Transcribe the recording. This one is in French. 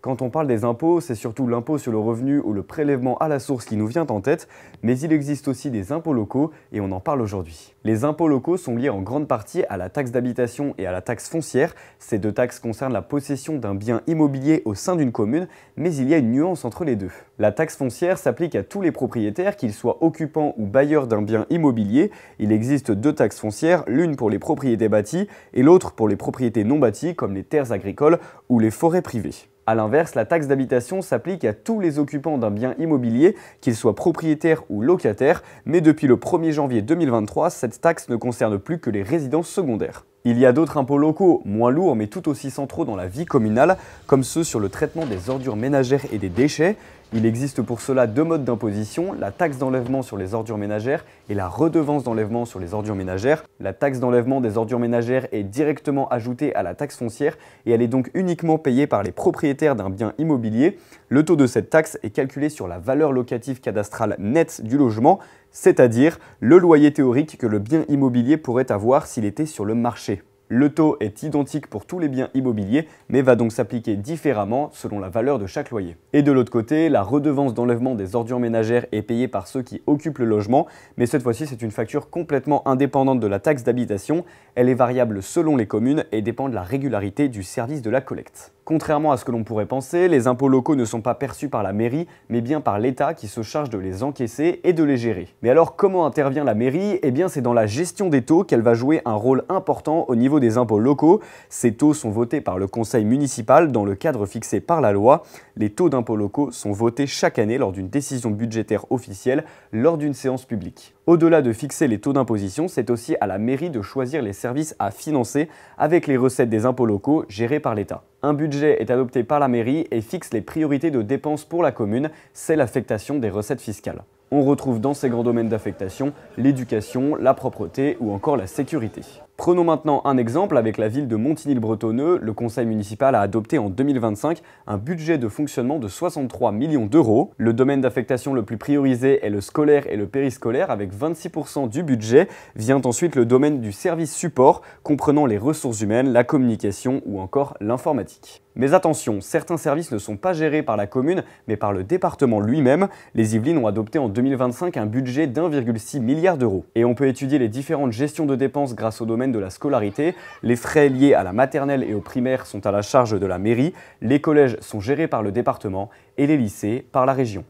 Quand on parle des impôts, c'est surtout l'impôt sur le revenu ou le prélèvement à la source qui nous vient en tête, mais il existe aussi des impôts locaux et on en parle aujourd'hui. Les impôts locaux sont liés en grande partie à la taxe d'habitation et à la taxe foncière. Ces deux taxes concernent la possession d'un bien immobilier au sein d'une commune, mais il y a une nuance entre les deux. La taxe foncière s'applique à tous les propriétaires, qu'ils soient occupants ou bailleurs d'un bien immobilier. Il existe deux taxes foncières, l'une pour les propriétés bâties et l'autre pour les propriétés non bâties comme les terres agricoles ou les forêts privées. A l'inverse, la taxe d'habitation s'applique à tous les occupants d'un bien immobilier, qu'ils soient propriétaires ou locataires, mais depuis le 1er janvier 2023, cette taxe ne concerne plus que les résidences secondaires. Il y a d'autres impôts locaux, moins lourds mais tout aussi centraux dans la vie communale, comme ceux sur le traitement des ordures ménagères et des déchets. Il existe pour cela deux modes d'imposition, la taxe d'enlèvement sur les ordures ménagères et la redevance d'enlèvement sur les ordures ménagères. La taxe d'enlèvement des ordures ménagères est directement ajoutée à la taxe foncière et elle est donc uniquement payée par les propriétaires d'un bien immobilier. Le taux de cette taxe est calculé sur la valeur locative cadastrale nette du logement, c'est-à-dire le loyer théorique que le bien immobilier pourrait avoir s'il était sur le marché. Le taux est identique pour tous les biens immobiliers, mais va donc s'appliquer différemment selon la valeur de chaque loyer. Et de l'autre côté, la redevance d'enlèvement des ordures ménagères est payée par ceux qui occupent le logement, mais cette fois-ci c'est une facture complètement indépendante de la taxe d'habitation. Elle est variable selon les communes et dépend de la régularité du service de la collecte. Contrairement à ce que l'on pourrait penser, les impôts locaux ne sont pas perçus par la mairie, mais bien par l'État qui se charge de les encaisser et de les gérer. Mais alors comment intervient la mairie? Eh bien c'est dans la gestion des taux qu'elle va jouer un rôle important au niveau des impôts locaux. Ces taux sont votés par le conseil municipal dans le cadre fixé par la loi. Les taux d'impôts locaux sont votés chaque année lors d'une décision budgétaire officielle, lors d'une séance publique. Au-delà de fixer les taux d'imposition, c'est aussi à la mairie de choisir les services à financer avec les recettes des impôts locaux gérés par l'État. Un budget est adopté par la mairie et fixe les priorités de dépenses pour la commune, c'est l'affectation des recettes fiscales. On retrouve dans ces grands domaines d'affectation l'éducation, la propreté ou encore la sécurité. Prenons maintenant un exemple avec la ville de Montigny-le-Bretonneux. Le conseil municipal a adopté en 2025 un budget de fonctionnement de 63 millions d'euros. Le domaine d'affectation le plus priorisé est le scolaire et le périscolaire avec 26% du budget. Vient ensuite le domaine du service support comprenant les ressources humaines, la communication ou encore l'informatique. Mais attention, certains services ne sont pas gérés par la commune mais par le département lui-même. Les Yvelines ont adopté en 2025 un budget d'1,6 milliard d'euros. Et on peut étudier les différentes gestions de dépenses grâce au domaine de la scolarité. Les frais liés à la maternelle et au primaire sont à la charge de la mairie, les collèges sont gérés par le département et les lycées par la région.